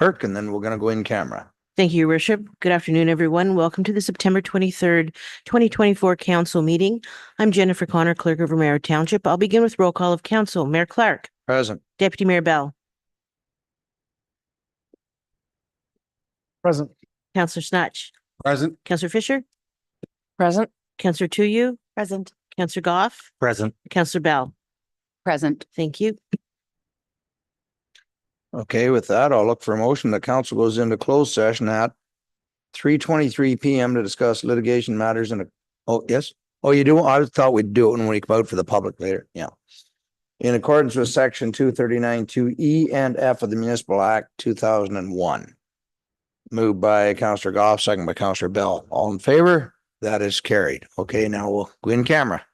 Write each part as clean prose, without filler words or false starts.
Perk, and then we're going to go in camera. Thank you, Your Worship. Good afternoon, everyone. Welcome to the September 23rd, 2024 Council meeting. I'm Jennifer Connor, Clerk of Ramara Township. I'll begin with roll call of Council. Mayor Clark. Present. Deputy Mayor Bell. Present. Councillor Snatch. Present. Councillor Fisher. Present. Councillor Tuyu. Present. Councillor Goff. Present. Councillor Bell. Present. Thank you. Okay, with that, I'll look for a motion. The council goes into closed session at 3:23 p.m. to discuss litigation matters in a, oh, yes? Oh, you do? I thought we'd do it when we come out for the public later. Yeah. In accordance with section 239(2)(E) and F of the Municipal Act 2001. Moved by Councillor Goff, second by Councillor Bell. All in favor? That is carried. Okay, now we'll go in camera.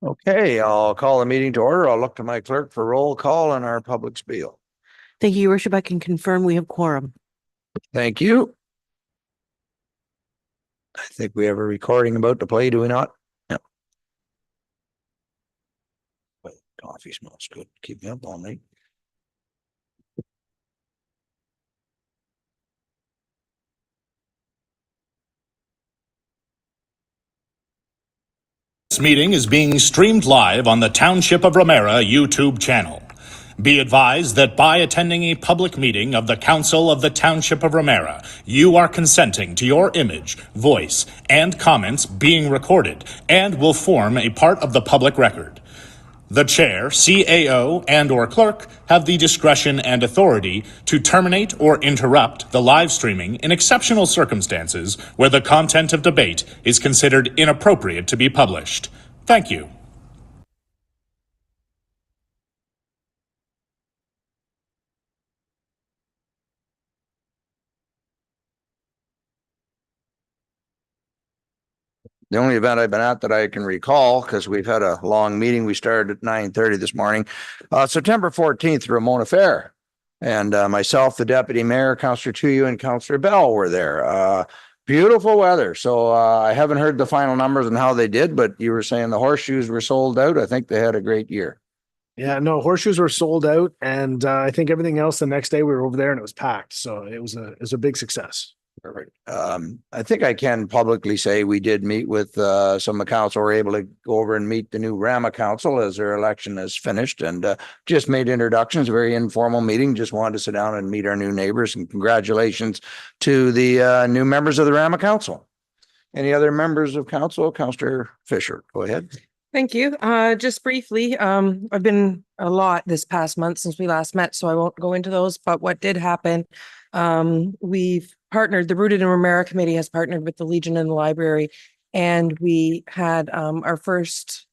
Okay, I'll call the meeting to order. I'll look to my clerk for roll call and our public spiel. Thank you, Your Worship. I can confirm we have quorum. Thank you. I think we have a recording about to play, do we not? Yeah. Wait, coffee smells good. Keep me up all night. This meeting is being streamed live on the Township of Ramara YouTube channel. Be advised that by attending a public meeting of the Council of the Township of Ramara, you are consenting to your image, voice, and comments being recorded and will form a part of the public record. The chair, CAO, and/or clerk have the discretion and authority to terminate or interrupt the live streaming in exceptional circumstances where the content of debate is considered inappropriate to be published. Thank you. The only event I've been at that I can recall, because we've had a long meeting, we started at 9:30 this morning. September 14th, Ramona Fair. And myself, the deputy mayor, Councillor Tuyu, and Councillor Bell were there. Beautiful weather. So I haven't heard the final numbers on how they did, but you were saying the horseshoes were sold out. I think they had a great year. Yeah, no, horseshoes were sold out, and I think everything else the next day we were over there and it was packed. So it was a big success. Perfect. I think I can publicly say we did meet with some of the council, were able to go over and meet the new Ramara Council as their election is finished, and just made introductions, a very informal meeting. Just wanted to sit down and meet our new neighbors, and congratulations to the new members of the Ramara Council. Any other members of council? Councillor Fisher, go ahead. Thank you. Just briefly, I've been a lot this past month since we last met, so I won't go into those, but what did happen, we've partnered, the Rooted in Ramara Committee has partnered with the Legion and the library, and we had our first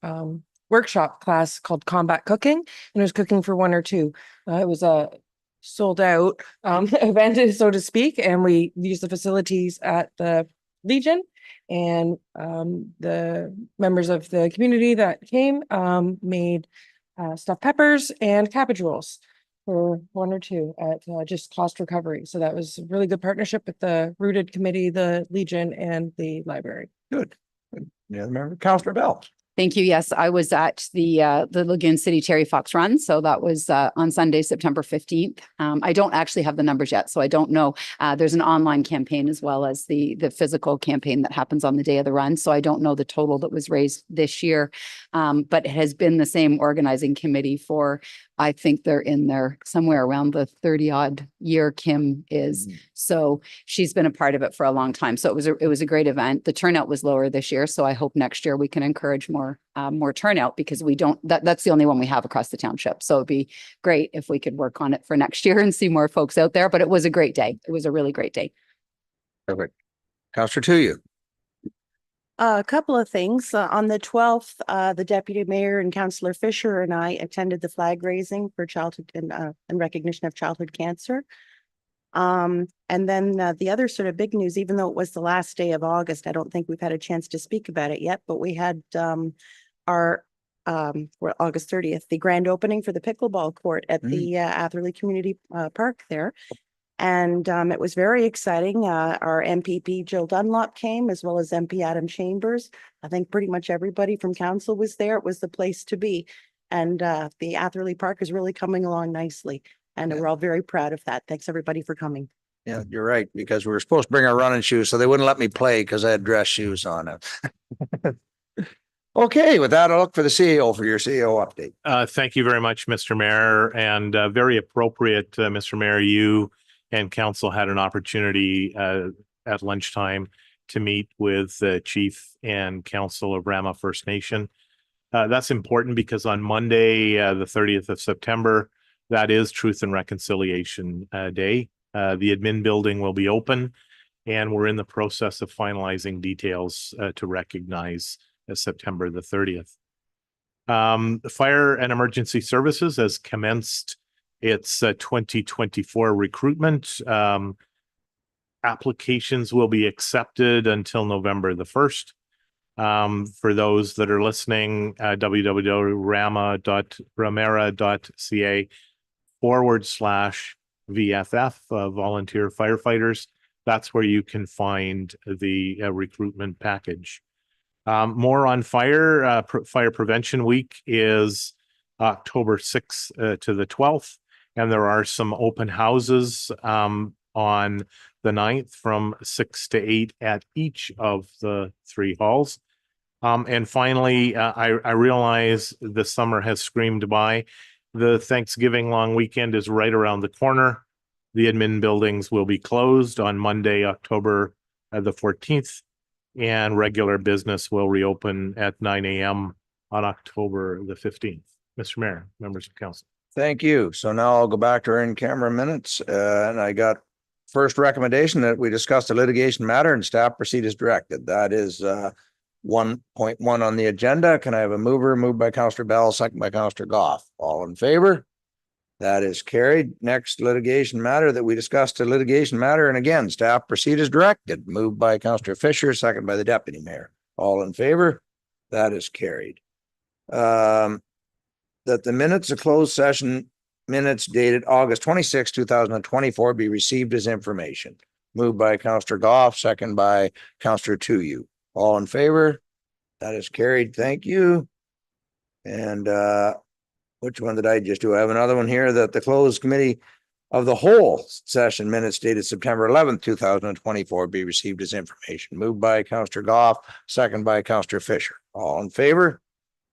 workshop class called Combat Cooking, and it was cooking for one or two. It was a sold out event, so to speak, and we used the facilities at the Legion. And the members of the community that came made stuffed peppers and cabbage rolls for one or two at just cost recovery. So that was a really good partnership with the Rooted Committee, the Legion, and the library. Good. Yeah, remember Councillor Bell. Thank you. Yes, I was at the Lagoon City Terry Fox Run. So that was on Sunday, September 15th. I don't actually have the numbers yet, so I don't know. There's an online campaign as well as the physical campaign that happens on the day of the run. So I don't know the total that was raised this year, but it has been the same organizing committee for, I think they're in there somewhere around the 30-odd year Kim is. So she's been a part of it for a long time. So it was a great event. The turnout was lower this year. So I hope next year we can encourage more turnout, because that's the only one we have across the township. So it'd be great if we could work on it for next year and see more folks out there. But it was a great day. It was a really great day. Perfect. Councillor Tuyu. A couple of things. On the 12th, the deputy mayor and Councillor Fisher and I attended the flag raising for childhood and recognition of childhood cancer. And then the other sort of big news, even though it was the last day of August, I don't think we've had a chance to speak about it yet, but we had our August 30th, the grand opening for the pickleball court at the Atherley Community Park there. And it was very exciting. Our MPP Jill Dunlop came, as well as MP Adam Chambers. I think pretty much everybody from council was there. It was the place to be. And the Atherley Park is really coming along nicely. And we're all very proud of that. Thanks, everybody, for coming. Yeah, you're right, because we were supposed to bring our running shoes, so they wouldn't let me play because I had dress shoes on it. Okay, with that, I'll look for the CEO for your CEO update. Thank you very much, Mr. Mayor, and very appropriate, Mr. Mayor. You and council had an opportunity at lunchtime to meet with the chief and council of Ramara First Nation. That's important because on Monday, the 30th of September, that is Truth and Reconciliation Day. The admin building will be open, and we're in the process of finalizing details to recognize September the 30th. Fire and Emergency Services has commenced its 2024 recruitment. Applications will be accepted until November the 1st. For those that are listening, www.ramara.ca/VFF, volunteer firefighters. That's where you can find the recruitment package. More on fire. Fire Prevention Week is October 6th to the 12th. And there are some open houses on the 9th from 6 to 8 at each of the 3 halls. And finally, I realize the summer has screamed by. The Thanksgiving long weekend is right around the corner. The admin buildings will be closed on Monday, October the 14th, and regular business will reopen at 9 a.m. on October the 15th. Mr. Mayor, members of council. Thank you. So now I'll go back to our in-camera minutes, and I got first recommendation that we discuss the litigation matter and staff proceed as directed. That is 1.1 on the agenda. Can I have a mover? Moved by Councillor Bell, second by Councillor Goff. All in favor? That is carried. Next litigation matter that we discussed, a litigation matter, and again, staff proceed as directed. Moved by Councillor Fisher, second by the deputy mayor. All in favor? That is carried. That the minutes of closed session minutes dated August 26, 2024 be received as information. Moved by Councillor Goff, second by Councillor Tuyu. All in favor? That is carried. Thank you. And which one did I just do? I have another one here that the closed committee of the whole session minutes dated September 11th, 2024 be received as information. Moved by Councillor Goff, second by Councillor Fisher. All in favor?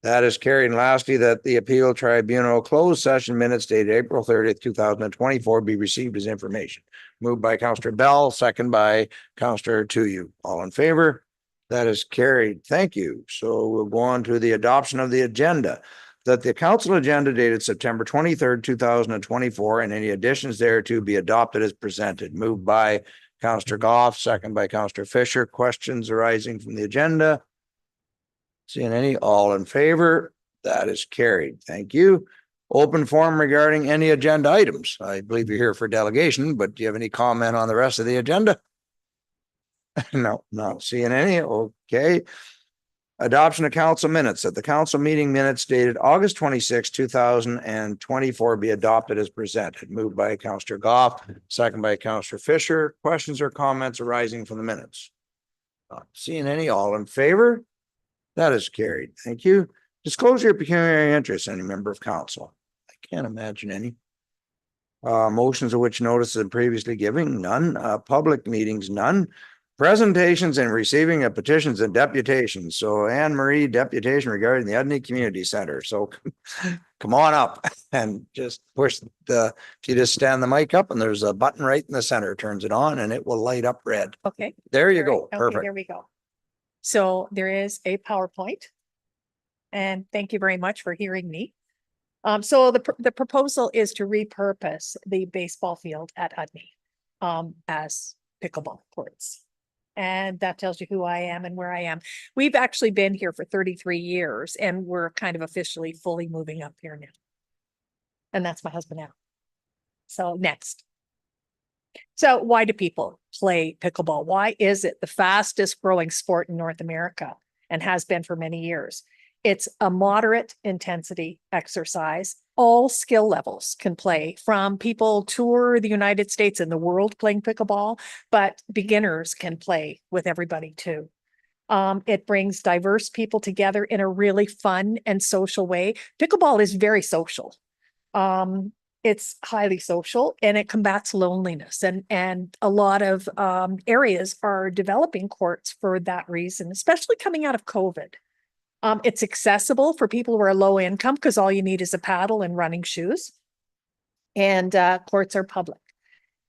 That is carried. And lastly, that the appeal tribunal closed session minutes dated April 30th, 2024 be received as information. Moved by Councillor Bell, second by Councillor Tuyu. All in favor? That is carried. Thank you. So we'll go on to the adoption of the agenda. That the council agenda dated September 23rd, 2024, and any additions thereto be adopted as presented. Moved by Councillor Goff, second by Councillor Fisher. Questions arising from the agenda? Seeing any? All in favor? That is carried. Thank you. Open forum regarding any agenda items. I believe you're here for delegation, but do you have any comment on the rest of the agenda? No, not seeing any. Okay. Adoption of council minutes. That the council meeting minutes dated August 26, 2024 be adopted as presented. Moved by Councillor Goff, second by Councillor Fisher. Questions or comments arising from the minutes? Not seeing any. All in favor? That is carried. Thank you. Disclosure of pecuniary interest, any member of council. I can't imagine any. Motions of which notice is previously given, none. Public meetings, none. Presentations and receiving of petitions and deputations. So Anne Marie, deputation regarding the Udny Community Center. So come on up and just push if you just stand the mic up and there's a button right in the center, turns it on and it will light up red. Okay. There you go. Okay, Perfect. there we go. So there is a PowerPoint. And thank you very much for hearing me. So the proposal is to repurpose the baseball field at Udny as pickleball courts. And that tells you who I am and where I am. We've actually been here for 33 years and we're kind of officially fully moving up here now. And that's my husband now. So next. So why do people play pickleball? Why is it the fastest growing sport in North America and has been for many years? It's a moderate intensity exercise. All skill levels can play, from people tour the United States and the world playing pickleball, but beginners can play with everybody too. It brings diverse people together in a really fun and social way. Pickleball is very social. It's highly social and it combats loneliness, and a lot of areas are developing courts for that reason, especially coming out of COVID. It's accessible for people who are low income because all you need is a paddle and running shoes. And courts are public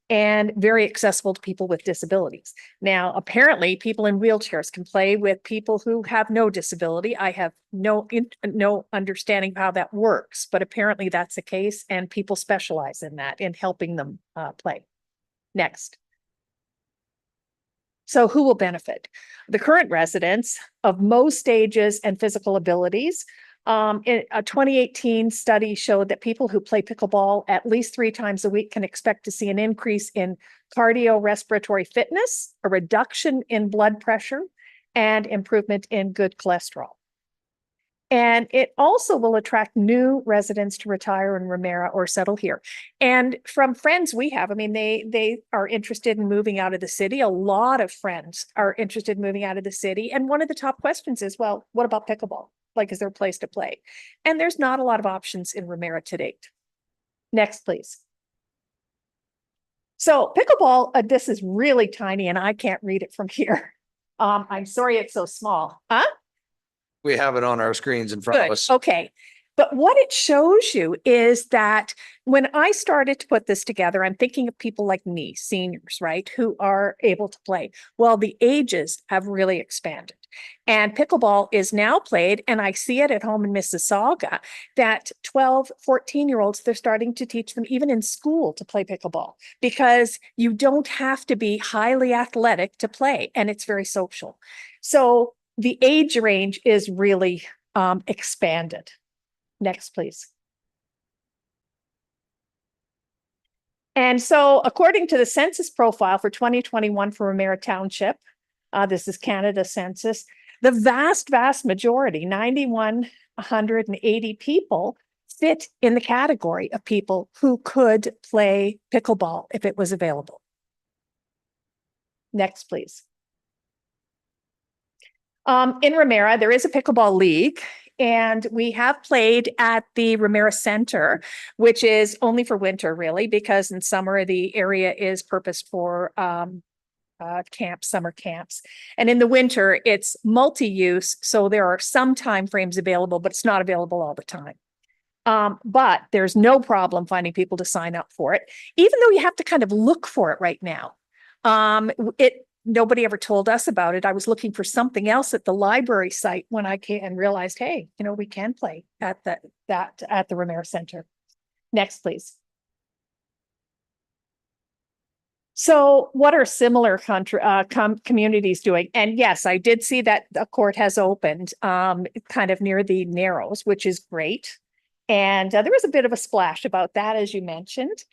and very accessible to people with disabilities. Now, apparently, people in wheelchairs can play with people who have no disability. I have no understanding of how that works, but apparently that's the case, and people specialize in that, in helping them play. Next. So who will benefit? The current residents of most stages and physical abilities. In a 2018 study showed that people who play pickleball at least 3 times a week can expect to see an increase in cardiorespiratory fitness, a reduction in blood pressure, and improvement in good cholesterol. And it also will attract new residents to retire in Ramara or settle here. And from friends we have, I mean, they are interested in moving out of the city. A lot of friends are interested in moving out of the city. And one of the top questions is, well, what about pickleball? Like, is there a place to play? And there's not a lot of options in Ramara to date. Next, please. So pickleball, this is really tiny and I can't read it from here. I'm sorry it's so small. Huh? We have it on our screens in front of Good. us. Okay. But what it shows you is that when I started to put this together, I'm thinking of people like me, seniors, right, who are able to play. Well, the ages have really expanded. And pickleball is now played, and I see it at home in Mississauga, that 12, 14-year-olds, they're starting to teach them even in school to play pickleball because you don't have to be highly athletic to play, and it's very social. So the age range is really expanded. Next, please. And so according to the census profile for 2021 for Ramara Township, this is Canada Census, the vast majority, 9,180 people fit in the category of people who could play pickleball if it was available. Next, please. In Ramara, there is a pickleball league, and we have played at the Ramara Center, which is only for winter, really, because in summer, the area is purposed for camps, summer camps. And in the winter, it's multi-use, so there are some time frames available, but it's not available all the time. But there's no problem finding people to sign up for it, even though you have to kind of look for it right now. Nobody ever told us about it. I was looking for something else at the library site when I came and realized, hey, you know, we can play at the Ramara Center. Next, please. So what are similar communities doing? And yes, I did see that a court has opened kind of near the Narrows, which is great. And there was a bit of a splash about that, as you mentioned.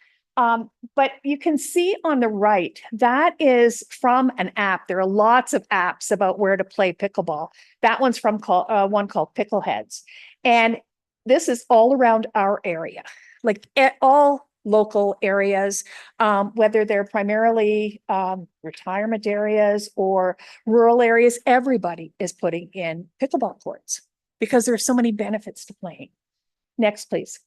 But you can see on the right, that is from an app. There are lots of apps about where to play pickleball. That one's from one called Pickleheads. And this is all around our area, like all local areas, whether they're primarily retirement areas or rural areas, everybody is putting in pickleball courts because there are so many benefits to playing. Next, please.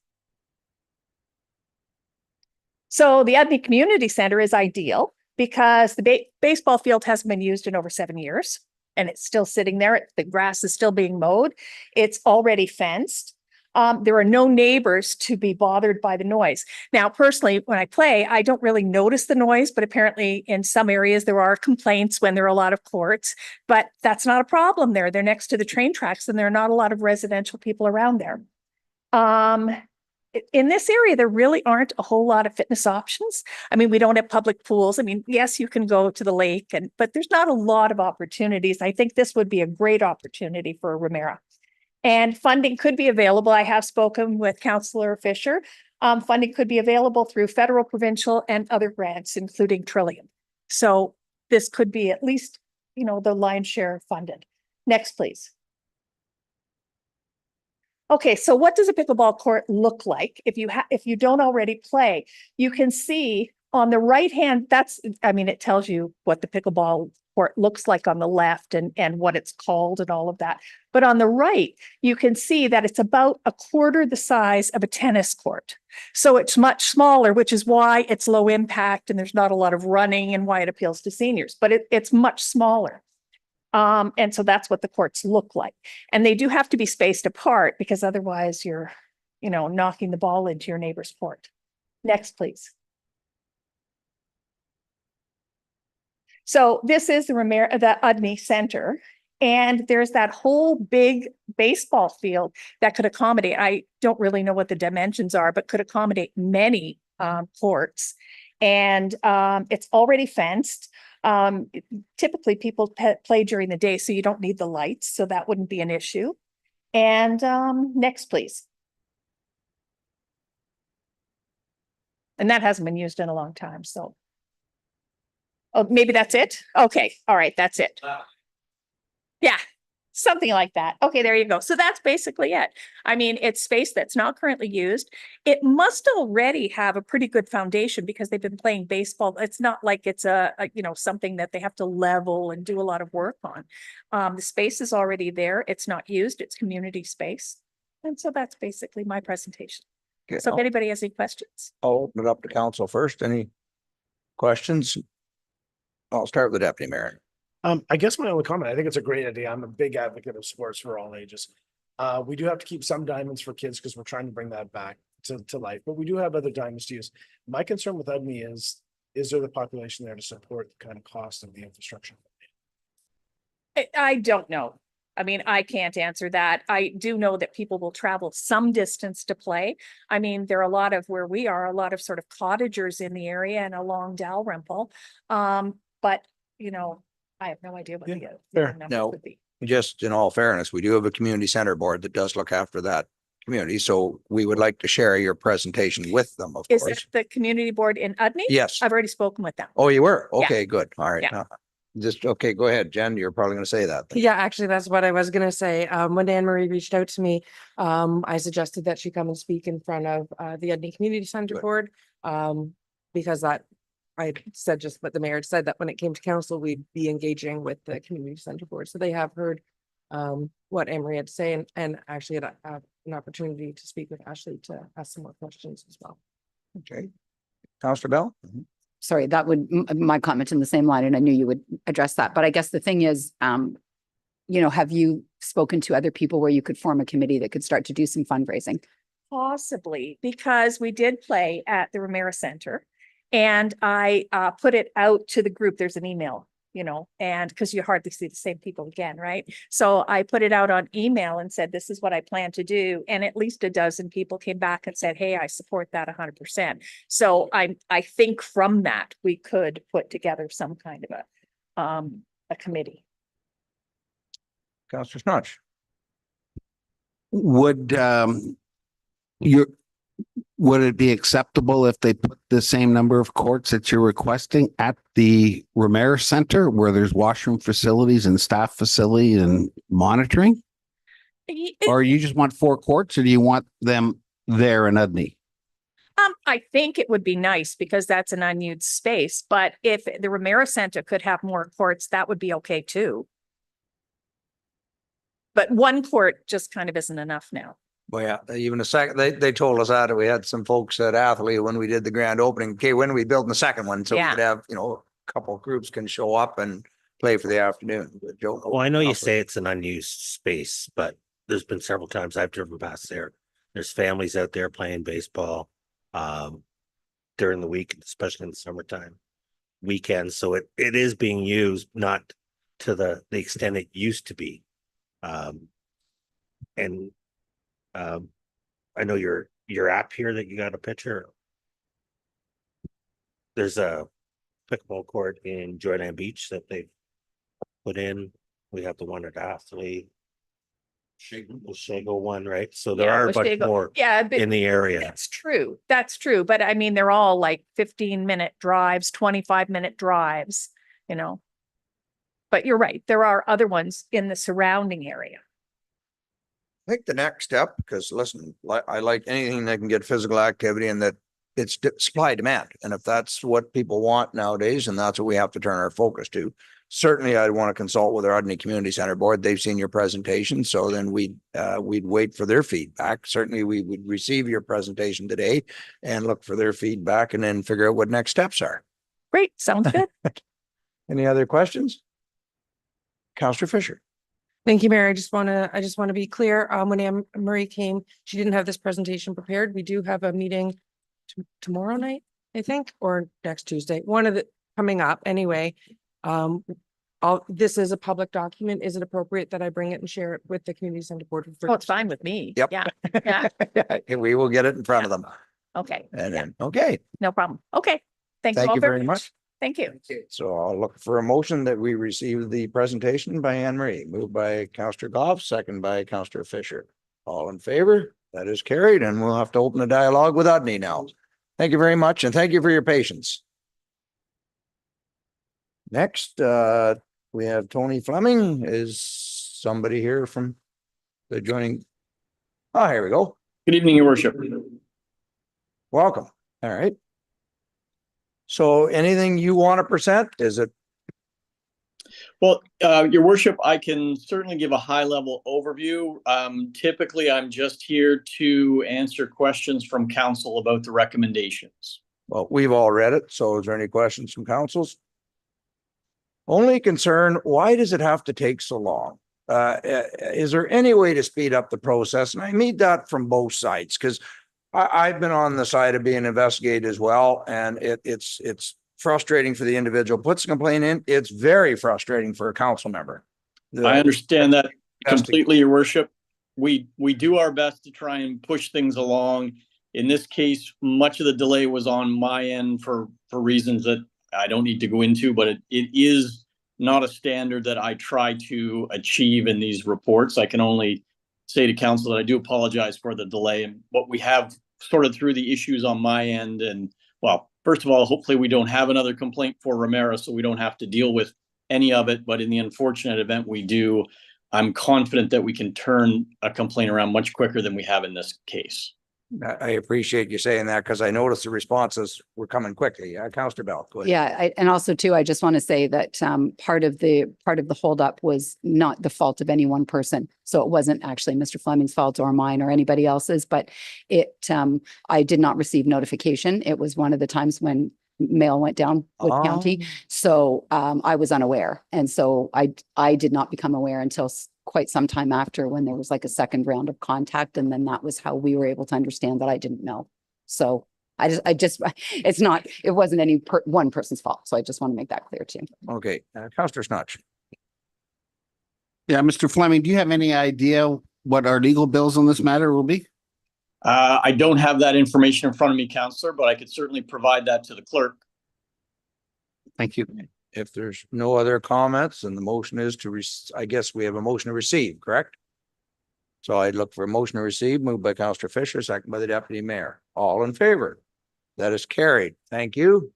So the Udny Community Center is ideal because the baseball field hasn't been used in over 7 years and it's still sitting there. The grass is still being mowed. It's already fenced. There are no neighbors to be bothered by the noise. Now, personally, when I play, I don't really notice the noise, but apparently in some areas there are complaints when there are a lot of courts, but that's not a problem there. They're next to the train tracks and there are not a lot of residential people around there. In this area, there really aren't a whole lot of fitness options. I mean, we don't have public pools. I mean, yes, you can go to the lake, but there's not a lot of opportunities. I think this would be a great opportunity for Ramara. And funding could be available. I have spoken with Councillor Fisher. Funding could be available through federal, provincial, and other grants, including Trillium. So this could be at least, you know, the lion's share funded. Next, please. Okay, so what does a pickleball court look like? If you don't already play, you can see on the right hand, it tells you what the pickleball court looks like on the left and what it's called and all of that. But on the right, you can see that it's about a quarter the size of a tennis court. So it's much smaller, which is why it's low impact and there's not a lot of running and why it appeals to seniors, but it's much smaller. And so that's what the courts look like. And they do have to be spaced apart because otherwise you're, you know, knocking the ball into your neighbor's court. Next, please. So this is the Udny Center. And there's that whole big baseball field that could accommodate, I don't really know what the dimensions are, but could accommodate many courts. And it's already fenced. Typically people play during the day, so you don't need the lights, so that wouldn't be an issue. And next, please. And that hasn't been used in a long time, so. Oh, maybe that's it? Okay, all right, that's it. Yeah, something like that. Okay, there you go. So that's basically it. I mean, it's space that's not currently used. It must already have a pretty good foundation because they've been playing baseball. It's not like it's something that they have to level and do a lot of work on. The space is already there. It's not used. It's community space. And so that's basically my presentation. Okay, So if anybody has any questions. I'll open it up to council first. Any questions? I'll start with the deputy mayor. I guess my only comment, I think it's a great idea. I'm a big advocate of sports for all ages. We do have to keep some diamonds for kids because we're trying to bring that back to life, but we do have other diamonds to use. My concern with Udmy is there the population there to support the kind of cost of the infrastructure? I don't know. I mean, I can't answer that. I do know that people will travel some distance to play. I mean, there are a lot of where we are, a lot of sort of cottagers in the area and along Dalrymple. But I have no idea what Yeah, the fair. number No. would be. Just in all fairness, we do have a community center board that does look after that community. So we would like to share your presentation with them, of Is course. it the community board in Udny? Yes. I've already spoken with them. Oh, you were? Yeah. Okay, good. All right. Yeah. Just, okay, go ahead, Jen. You're probably going to say that. Yeah, actually, that's what I was gonna say. When Anne Marie reached out to me, I suggested that she come and speak in front of the Udny Community Center Good. Board. Because I said just what the mayor had said, that when it came to council, we'd be engaging with the Community Center Board. So they have heard what Anne Marie had to say and actually had an opportunity to speak with Ashley to ask some more questions as well. Okay. Councillor Bell? Sorry, that would, my comment in the same line, and I knew you would address that. But I guess the thing is, have you spoken to other people where you could form a committee that could start to do some fundraising? Possibly, because we did play at the Ramara Center and I put it out to the group. There's an email, and because you hardly see the same people again, right? So I put it out on email and said, this is what I plan to do. And at least a dozen people came back and said, hey, I support that 100%. So I think from that, we could put together some kind of a committee. Councillor Snodge? Would it be acceptable if they put the same number of courts that you're requesting at the Ramara Center where there's washroom facilities and staff facility and monitoring? Or you just want 4 courts or do you want them there in Udny? I think it would be nice because that's an unused space, but if the Ramara Center could have more courts, that would be okay too. But 1 court just kind of isn't enough now. Well, yeah, even a second, they told us that we had some folks at Athlete when we did the grand opening. Okay, when we built the second one, so we Yeah. could have, a couple of groups can show up and play for the afternoon. But Joe, Well, I know you say it's an unused space, but there's been several times I've driven past there. There's families out there playing baseball during the week, especially in the summertime, weekends. So it is being used, not to the extent it used to be. I know your app here that you got a picture. There's a pickleball court in Jordan Beach that they've put in. We have the one at Athlete. The Shago one, right? So there are a bunch more in the area. That's true. That's true. But I mean, they're all like 15-minute drives, 25-minute drives, But you're right. There are other ones in the surrounding area. I think the next step, because listen, I like anything that can get physical activity and that it's supply demand. And if that's what people want nowadays, and that's what we have to turn our focus to. Certainly, I'd want to consult with our Udny Community Center Board. They've seen your presentation, so then we'd wait for their feedback. Certainly, we would receive your presentation today and look for their feedback and then figure out what next steps are. Great. Sounds good. Any other questions? Councillor Fisher. Thank you, Mayor. I just want to be clear. When Anne Marie came, she didn't have this presentation prepared. We do have a meeting tomorrow night, I think, or next Tuesday. One of the coming up anyway. This is a public document. Is it appropriate that I bring it and share it with the Community Center Board? Oh, it's fine with me. Yep. Yeah. Yeah. We will get it in front of them. Okay. And then, okay. No problem. Okay. Thank Thank all you very much. Thank you. So I'll look for a motion that we receive the presentation by Anne Marie, moved by Councillor Goff, second by Councillor Fisher. All in favor? That is carried, and we'll have to open a dialogue with Udny now. Thank you very much, and thank you for your patience. Next, we have Tony Fleming. Is somebody here from the joining. Oh, here we go. Good evening, Your Worship. Welcome. All right. So anything you want to present? Is it? Well, Your Worship, I can certainly give a high-level overview. Typically, I'm just here to answer questions from council about the recommendations. Well, we've all read it. So is there any questions from councils? Only concern, why does it have to take so long? Is there any way to speed up the process? And I mean that from both sides, because I've been on the side of being investigated as well. And it's frustrating for the individual puts a complaint in. It's very frustrating for a council member. I understand that completely, Your Worship. We do our best to try and push things along. In this case, much of the delay was on my end for reasons that I don't need to go into, but it is not a standard that I try to achieve in these reports. I can only say to council that I do apologize for the delay, and what we have sorted through the issues on my end. And well, first of all, hopefully we don't have another complaint for Ramara, so we don't have to deal with any of it. But in the unfortunate event we do, I'm confident that we can turn a complaint around much quicker than we have in this case. I appreciate you saying that because I noticed the responses were coming quickly. Councillor Bell, go ahead. Yeah, and also too, I just want to say that part of the holdup was not the fault of any one person. So it wasn't actually Mr. Fleming's fault or mine or anybody else's, but I did not receive notification. It was one of the times when mail went down with county. So I was unaware. And so I did not become aware until quite some time after, when there was like a second round of contact. And then that was how we were able to understand that I didn't know. So it wasn't any one person's fault. So I just want to make that clear too. Okay, Councillor Snatch. Yeah, Mr. Fleming, do you have any idea what our legal bills on this matter will be? I don't have that information in front of me, Councillor, but I could certainly provide that to the clerk. Thank you. If there's no other comments, and the motion is to, I guess we have a motion to receive, correct? So I'd look for a motion to receive, moved by Councillor Fisher, second by the Deputy Mayor. All in favor? That is carried. Thank you.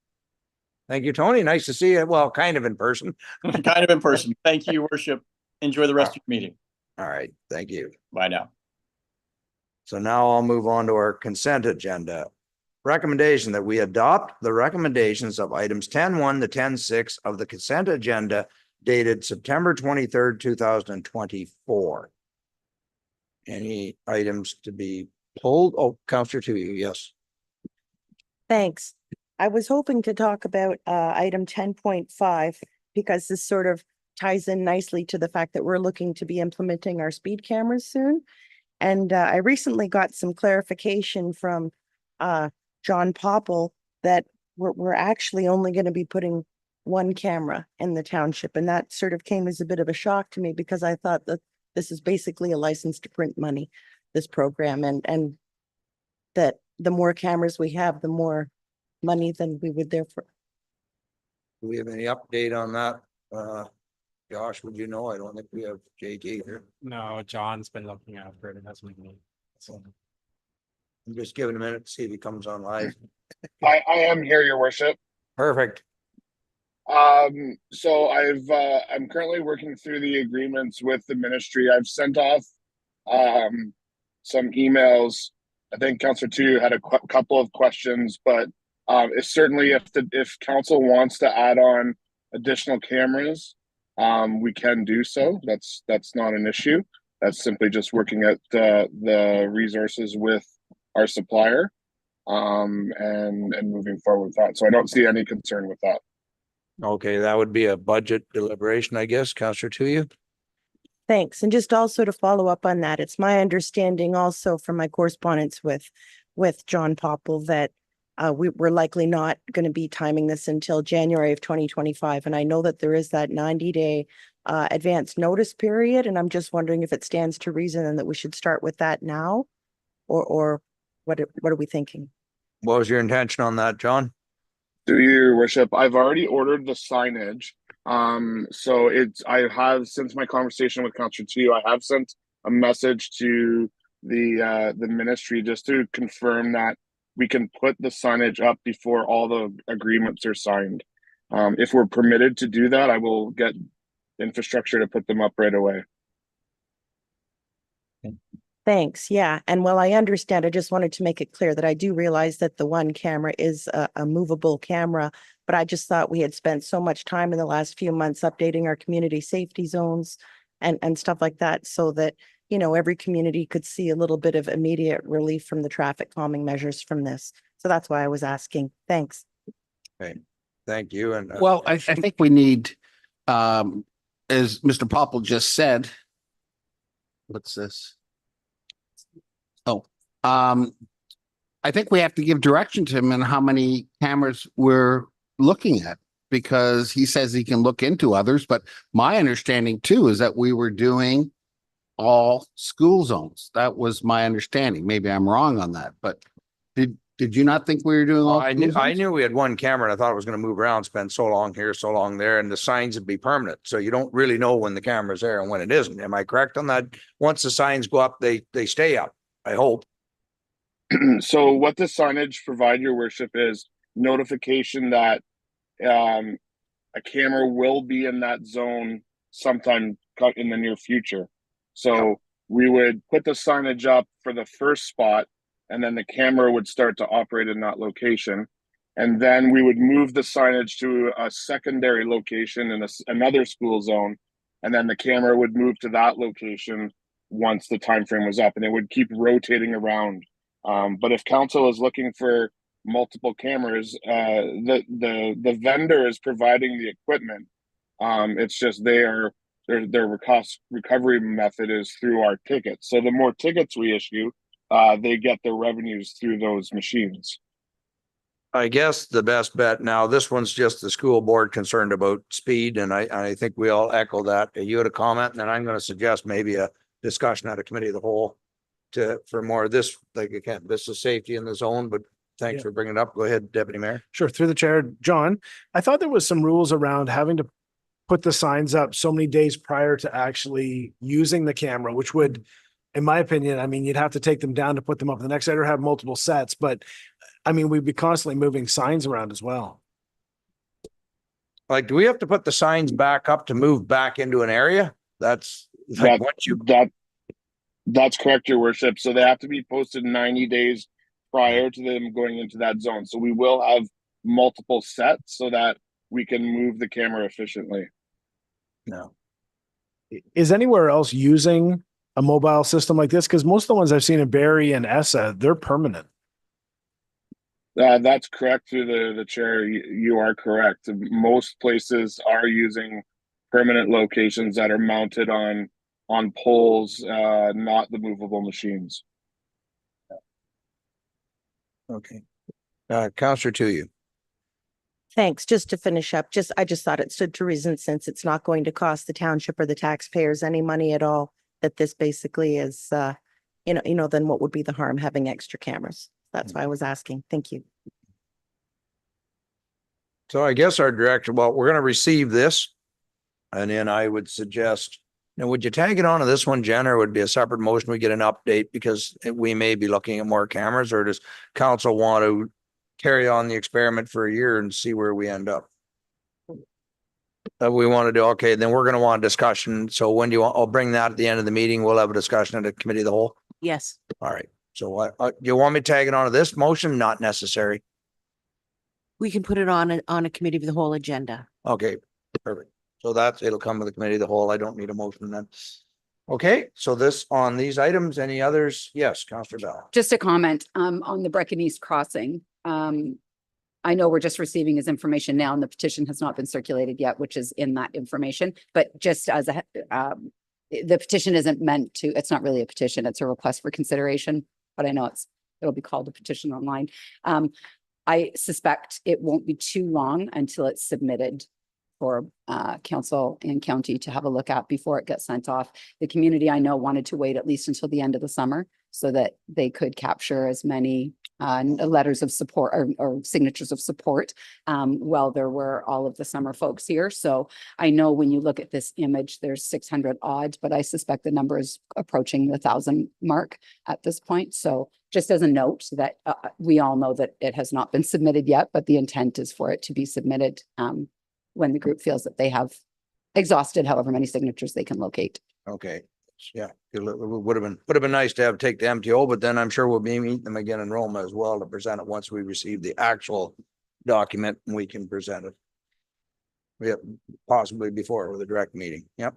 Thank you, Tony. Nice to see you. Well, kind of in person. Kind of in person. Thank you, Your Worship. Enjoy the rest of your meeting. All right. Thank you. Bye now. So now I'll move on to our consent agenda. Recommendation that we adopt the recommendations of items 10.1 to 10.6 of the consent agenda dated September 23rd, 2024. Any items to be pulled? Oh, Councillor Tui, yes. Thanks. I was hoping to talk about item 10.5 because this sort of ties in nicely to the fact that we're looking to be implementing our speed cameras soon. And I recently got some clarification from John Popple that we're actually only going to be putting one camera in the township. And that sort of came as a bit of a shock to me because I thought that this is basically a license to print money, this program, and that the more cameras we have, the more money than we would therefore. Do we have any update on that? Josh, would you know? I don't think we have JT here. No, John's been looking after it. It hasn't been. So. I'm just giving a minute to see if he comes on live. I am here, Your Worship. Perfect. So I'm currently working through the agreements with the ministry. I've sent off some emails. I think Councillor Tu had a couple of questions, but it's certainly if council wants to add on additional cameras, we can do so. That's not an issue. That's simply just working at the resources with our supplier and moving forward with that. So I don't see any concern with that. Okay, that would be a budget deliberation, I guess. Councillor Tuya. Thanks. And just also to follow up on that, it's my understanding also from my correspondence with John Popple that we're likely not going to be timing this until January of 2025. And I know that there is that 90-day advance notice period. And I'm just wondering if it stands to reason and that we should start with that now, or what are we thinking? What was your intention on that, John? Through Your Worship, I've already ordered the signage. So I have, since my conversation with Councillor Tu, I have sent a message to the ministry just to confirm that we can put the signage up before all the agreements are signed. If we're permitted to do that, I will get infrastructure to put them up right away. Thanks. Yeah. And while I understand, I just wanted to make it clear that I do realize that the one camera is a movable camera, but I just thought we had spent so much time in the last few months updating our community safety zones and stuff like that, so that, you know, every community could see a little bit of immediate relief from the traffic calming measures from this. So that's why I was asking. Thanks. Okay, thank you. And Well, I think we need, as Mr. Popple just said, what's this? Oh, I think we have to give direction to him on how many cameras we're looking at, because he says he can look into others, but my understanding too is that we were doing all school zones. That was my understanding. Maybe I'm wrong on that, but did you not think we were doing all? I knew we had one camera and I thought it was going to move around, spend so long here, so long there, and the signs would be permanent. So you don't really know when the camera's there and when it isn't. Am I correct on that? Once the signs go up, they stay up, I hope. So what the signage provide, your worship, is notification that a camera will be in that zone sometime in the near future. So we would put the signage up for the first spot, and then the camera would start to operate in that location. And then we would move the signage to a secondary location in another school zone. And then the camera would move to that location once the time frame was up, and it would keep rotating around. But if council is looking for multiple cameras, the vendor is providing the equipment. It's just their cost recovery method is through our tickets. So the more tickets we issue, they get their revenues through those machines. I guess the best bet now, this one's just the school board concerned about speed, and I think we all echo that. You had a comment, and then I'm going to suggest maybe a discussion at a committee of the whole for more of this. Like, again, this is safety in the zone, but thanks for bringing it up. Go ahead, Deputy Mayor. Sure. Through the chair, John, I thought there was some rules around having to put the signs up so many days prior to actually using the camera, which would, in my opinion, I mean, you'd have to take them down to put them up the next day or have multiple sets, but I mean, we'd be constantly moving signs around as well. Like, do we have to put the signs back up to move back into an area? That's like that's correct, your worship. So they have to be posted 90 days prior to them going into that zone. So we will have multiple sets so that we can move the camera efficiently. No. Is anywhere else using a mobile system like this? Because most of the ones I've seen in Barrie and Essa, they're permanent. That's correct through the chair. You are correct. Most places are using permanent locations that are mounted on poles, not the movable machines. Okay. Counselor to you. Thanks. Just to finish up, I just thought it stood to reason, since it's not going to cost the township or the taxpayers any money at all, that this basically is, then what would be the harm having extra cameras? That's why I was asking. Thank you. So I guess our direction, well, we're going to receive this. And then I would suggest, now, would you tag it onto this one, Jen, or would it be a separate motion? We get an update because we may be looking at more cameras, or does council want to carry on the experiment for a year and see where we end up? We want to do, okay, then we're going to want a discussion. So when do you want, I'll bring that at the end of the meeting. We'll have a discussion at the committee of the whole. Yes. All right. So what, you want me to tag it onto this motion? Not necessary. We can put it on a committee of the whole agenda. Okay, perfect. So it'll come to the committee of the whole. I don't need a motion then. Okay, so this on these items, any others? Yes, Councillor Bell. Just a comment on the Brecken East crossing. I know we're just receiving his information now and the petition has not been circulated yet, which is in that information, but just as the petition isn't meant to, it's not really a petition, it's a request for consideration, but I know it'll be called a petition online. I suspect it won't be too long until it's submitted for council and county to have a look at before it gets sent off. The community I know wanted to wait at least until the end of the summer so that they could capture as many letters of support or signatures of support while there were all of the summer folks here. So I know when you look at this image, there's 600 odd, but I suspect the number is approaching the 1,000 mark at this point. So just as a note that we all know that it has not been submitted yet, but the intent is for it to be submitted when the group feels that they have exhausted however many signatures they can locate. Okay. Yeah, it would have been nice to have take the MTO, but then I'm sure we'll be meeting them again in Roma as well to present it once we receive the actual document and we can present it. Yep, possibly before with a direct meeting. Yep.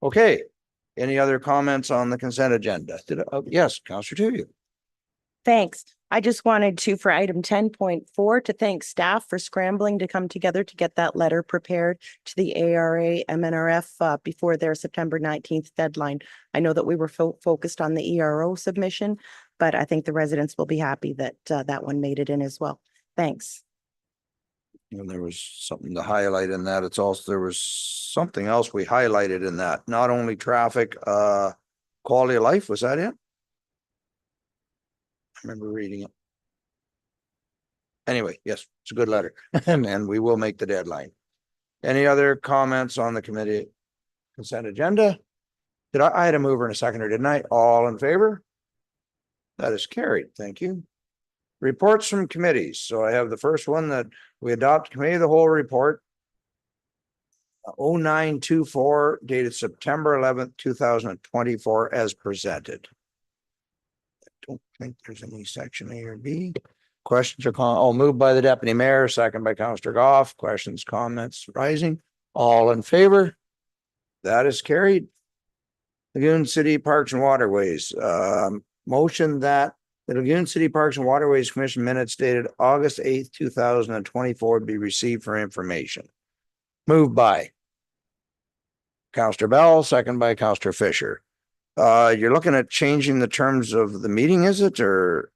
Okay. Any other comments on the consent agenda? Yes, Counselor Tuyu. Thanks. I just wanted to, for item 10.4, to thank staff for scrambling to come together to get that letter prepared to the ARA MNRF before their September 19th deadline. I know that we were focused on the ERO submission, but I think the residents will be happy that that one made it in as well. Thanks. And there was something to highlight in that. It's also, there was something else we highlighted in that, not only traffic, quality of life. Was that it? I remember reading it. Anyway, yes, it's a good letter and we will make the deadline. Any other comments on the committee consent agenda? I had a mover and a seconder, didn't I? All in favor? That is carried. Thank you. Reports from committees. So I have the first one that we adopt committee of the whole report. 0924 dated September 11th, 2024 as presented. I don't think there's any section A or B. Questions or comments? Moved by the deputy mayor, second by Councillor Goff. Questions, comments rising. All in favor? That is carried. Lagoon City Parks and Waterways. Motion that the Lagoon City Parks and Waterways Commission minutes dated August 8th, 2024 be received for information. Moved by Councillor Bell, second by Councillor Fisher. You're looking at changing the terms of the meeting, is it, or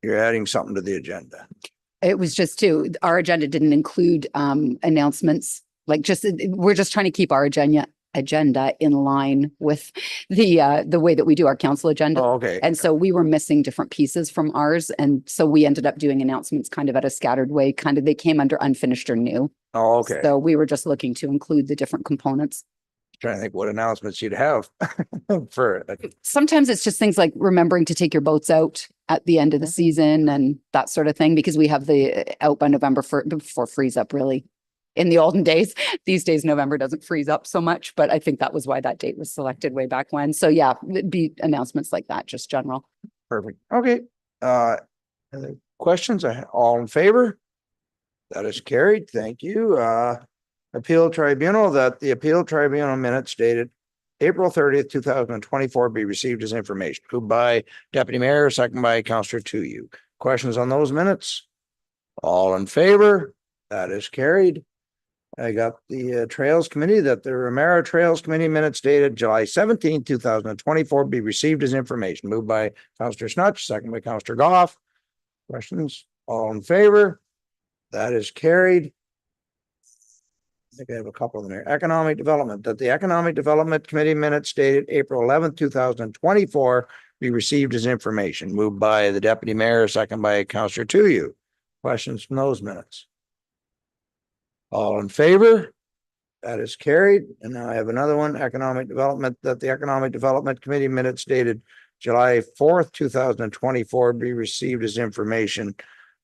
you're adding something to the agenda? It was just our agenda didn't include announcements. We're just trying to keep our agenda in line with the way that we do our council agenda. Oh, okay. And so we were missing different pieces from ours. And so we ended up doing announcements kind of at a scattered way, they came under unfinished or new. Oh, okay. So we were just looking to include the different components. Trying to think what announcements you'd have for it. Sometimes it's just things like remembering to take your boats out at the end of the season and that sort of thing, because we have the out by November before freeze up really. In the olden days, these days, November doesn't freeze up so much, but I think that was why that date was selected way back when. So yeah, it'd be announcements like that, just general. Perfect. Okay. Any questions? All in favor? That is carried. Thank you. Appeal Tribunal, that the Appeal Tribunal minutes dated April 30th, 2024 be received as information. Moved by Deputy Mayor, second by Councillor Tuyu. Questions on those minutes? All in favor? That is carried. I got the Trails Committee, that the Ramara Trails Committee minutes dated July 17th, 2024 be received as information. Moved by Councillor Snutch, second by Councillor Goff. Questions? All in favor? That is carried. I think I have a couple of them here. Economic Development, that the Economic Development Committee minutes dated April 11th, 2024 be received as information. Moved by the Deputy Mayor, second by Councillor Tuyu. Questions from those minutes? All in favor? That is carried. And now I have another one, Economic Development, that the Economic Development Committee minutes dated July 4th, 2024 be received as information.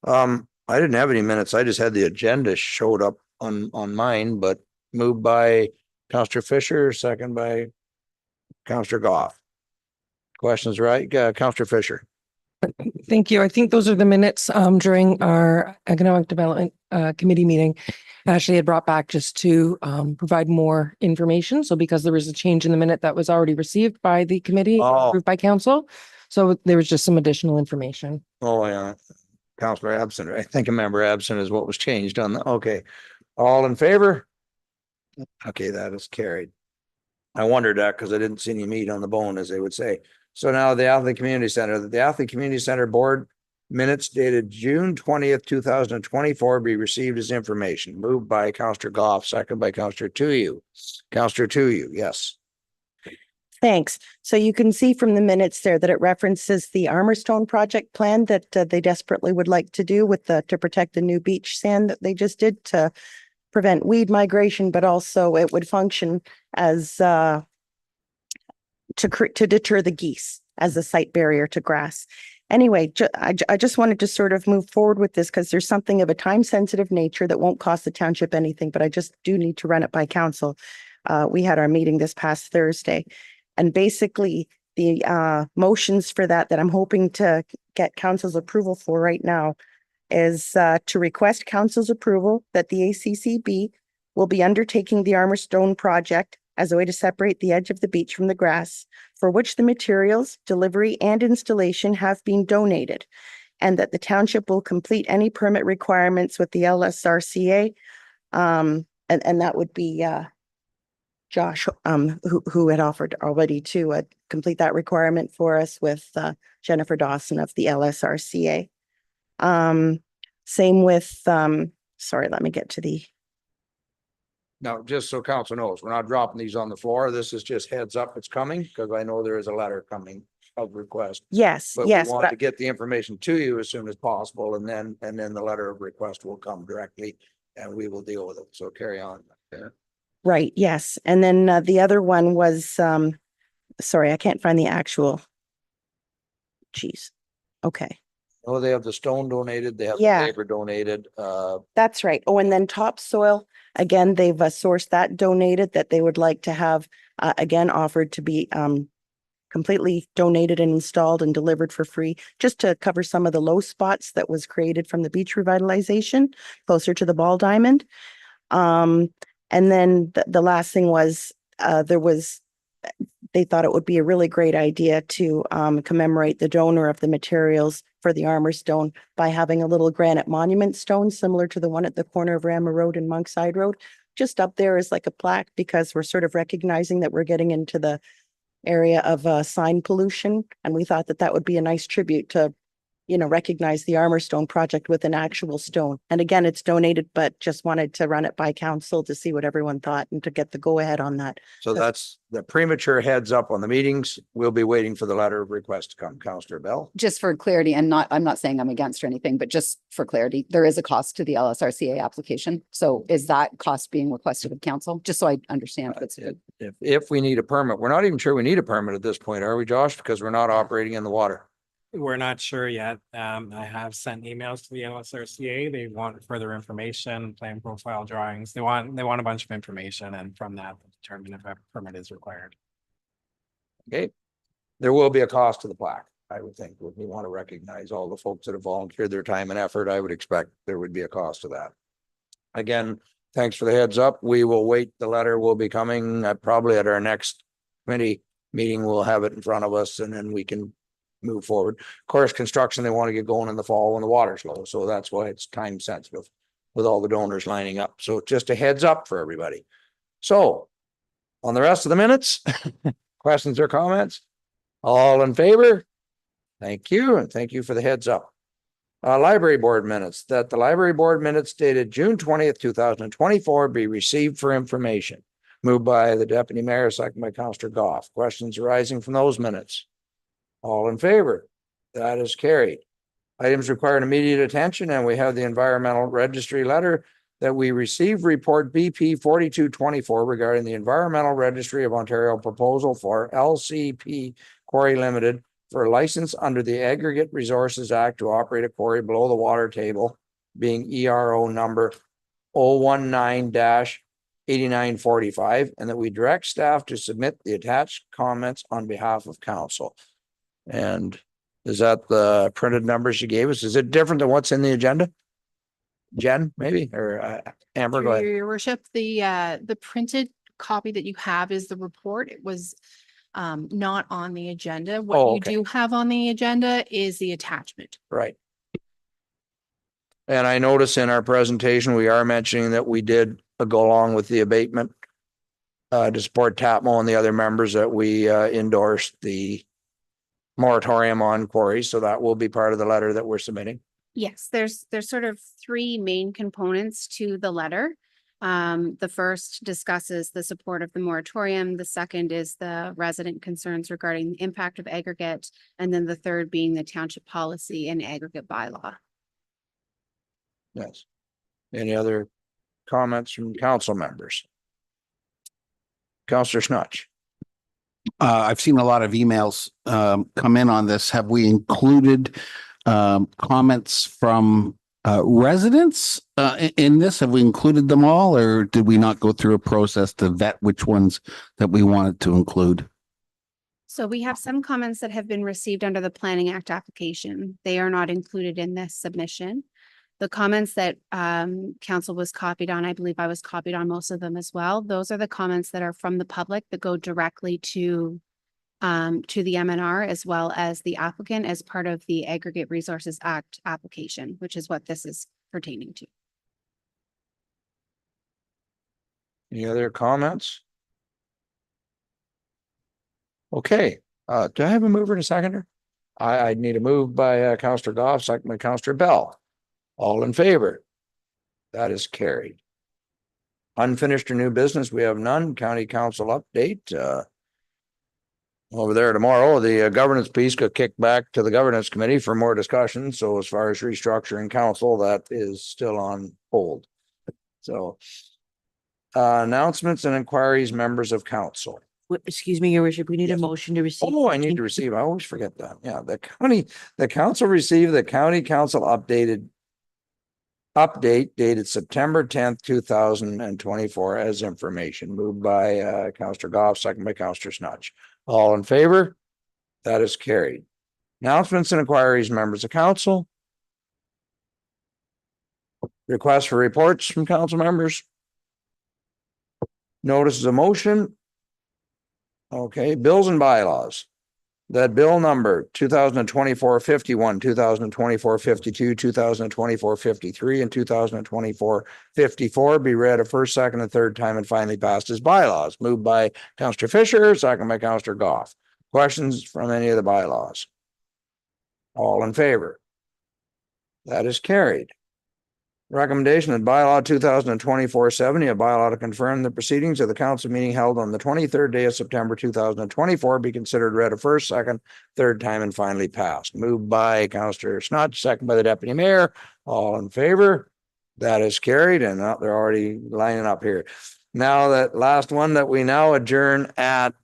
I didn't have any minutes. I just had the agenda showed up on mine, but moved by Councillor Fisher, second by Councillor Goff. Questions, right? Councillor Fisher. Thank you. I think those are the minutes during our Economic Development Committee meeting. Ashley had brought back just to provide more information. So because there was a change in the minute that was already received by the committee, approved by council. So there was just some additional information. Oh, yeah. Councillor absent. I think a member absent is what was changed on the, okay. All in favor? Okay, that is carried. I wondered that because I didn't see any meat on the bone, as they would say. So now the Athlete Community Center, the Athlete Community Center Board minutes dated June 20th, 2024 be received as information. Moved by Councillor Goff, second by Councillor Tuyu. Councillor Tuyu, yes. Thanks. So you can see from the minutes there that it references the Armorstone project plan that they desperately would like to do with to protect the new beach sand that they just did to prevent weed migration, but also it would function as to deter the geese as a site barrier to grass. Anyway, I just wanted to sort of move forward with this because there's something of a time sensitive nature that won't cost the township anything, but I just do need to run it by council. We had our meeting this past Thursday. And basically, the motions for that I'm hoping to get council's approval for right now is to request council's approval that the ACCB will be undertaking the Armor Stone project as a way to separate the edge of the beach from the grass, for which the materials, delivery, and installation have been donated, and that the township will complete any permit requirements with the LSRCA. And that would be Josh, who had offered already to complete that requirement for us with Jennifer Dawson of the LSRCA. Same with, sorry, let me get to the, Now, just so council knows, we're not dropping these on the floor. This is just heads up, it's coming, because I know there is a letter coming of request. yes, But yes, we want but to get the information to you as soon as possible, and then the letter of request will come directly and we will deal with it. So carry on. Yeah. right, yes. And then the other one was, sorry, I can't find the actual. Geez. Okay, Oh, they have the stone donated, they have the Yeah. paper donated, that's right. Oh, and then topsoil, again, they've sourced that donated that they would like to have, again, offered to be completely donated and installed and delivered for free, just to cover some of the low spots that was created from the beach revitalization closer to the ball diamond. And then the last thing was, they thought it would be a really great idea to commemorate the donor of the materials for the Armor Stone by having a little granite monument stone similar to the one at the corner of Rammer Road and Monkside Road, just up there as like a plaque, because we're sort of recognizing that we're getting into the area of sign pollution. And we thought that would be a nice tribute to, recognize the Armor Stone project with an actual stone. And again, it's donated, but just wanted to run it by council to see what everyone thought and to get the go ahead on that. so that's the premature heads up on the meetings. We'll be waiting for the letter of request to come. Councillor Bell. Just for clarity, and I'm not saying I'm against or anything, but just for clarity, there is a cost to the LSRCA application. So is that cost being requested of council? Just so I understand if it's good. If we need a permit, we're not even sure we need a permit at this point, are we, Josh? Because we're not operating in the water. We're not sure yet. I have sent emails to the LSRCA. They want further information, plan profile drawings. They want a bunch of information, and from that determine if a permit is required. Okay. There will be a cost to the plaque, I would think. We want to recognize all the folks that have volunteered their time and effort. I would expect there would be a cost to that. Again, thanks for the heads up. We will wait. The letter will be coming probably at our next committee meeting. We'll have it in front of us, and then we can move forward. Of course, construction, they want to get going in the fall when the water's low. So that's why it's time sensitive with all the donors lining up. So just a heads up for everybody. So on the rest of the minutes, questions or comments? All in favor? Thank you. And thank you for the heads up. Library board minutes, that the library board minutes dated June 20th, 2024 be received for information. Moved by the deputy mayor, second by Councillor Goff. Questions arising from those minutes? All in favor? That is carried. Items requiring immediate attention, and we have the environmental registry letter that we received report BP 4224 regarding the Environmental Registry of Ontario proposal for LCP Quarry Limited for a license under the Aggregate Resources Act to operate a quarry below the water table, being ERO number 019-8945, and that we direct staff to submit the attached comments on behalf of council. And is that the printed numbers you gave us? Is it different than what's in the agenda? Jen, maybe, or Amber, go ahead. Your worship, the printed copy that you have is the report. It was not on the agenda. What you do have on the agenda is the attachment. Right. And I notice in our presentation, we are mentioning that we did go along with the abatement to support Tapmo and the other members, that we endorsed the moratorium on quarries. So that will be part of the letter that we're submitting. Yes, there's sort of three main components to the letter. The first discusses the support of the moratorium. The second is the resident concerns regarding the impact of aggregate. And then the third being the township policy and aggregate bylaw. Yes. Any other comments from council members? Councillor Schnutch. I've seen a lot of emails come in on this. Have we included comments from residents in this? Have we included them all, or did we not go through a process to vet which ones that we wanted to include? So we have some comments that have been received under the Planning Act application. They are not included in this submission. The comments that council was copied on, I believe I was copied on most of them as well. Those are the comments that are from the public that go directly to the MNR as well as the applicant as part of the Aggregate Resources Act application, which is what this is pertaining to. Any other comments? Okay, do I have a mover and a seconder? I need a move by Councillor Goff, second by Councillor Bell. All in favor? That is carried. Unfinished or new business, we have none. County Council update. Over there tomorrow, the governance piece got kicked back to the governance committee for more discussion. So as far as restructuring council, that is still on hold. So announcements and inquiries, members of council. Excuse me, your worship, we need a motion to receive. Oh, I need to receive. I always forget that. Yeah, the council received the county council update dated September 10th, 2024 as information. Moved by Councillor Goff, second by Councillor Snudge. All in favor? That is carried. Announcements and inquiries, members of council. Requests for reports from council members. Notices of motion. Okay, bills and bylaws. That bill number 2024-51, 2024-52, 2024-53, and 2024-54 be read a first, second, and third time and finally passed as bylaws. Moved by Councillor Fisher, second by Councillor Goff. Questions from any of the bylaws? All in favor? That is carried. Recommendation that bylaw 2024-70, a bylaw to confirm the proceedings of the council meeting held on the 23rd day of September 2024 be considered read a first, second, third time and finally passed. Moved by Councillor Snudge, second by the deputy mayor. All in favor? That is carried, and they're already lining up here. Now that last one that we now adjourn at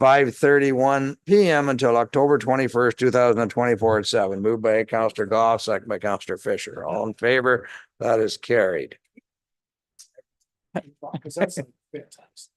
5:31 p.m. until October 21st, 2024 at 7. Moved by Councillor Goff, second by Councillor Fisher. All in favor? That is carried. Because that's like fantastic.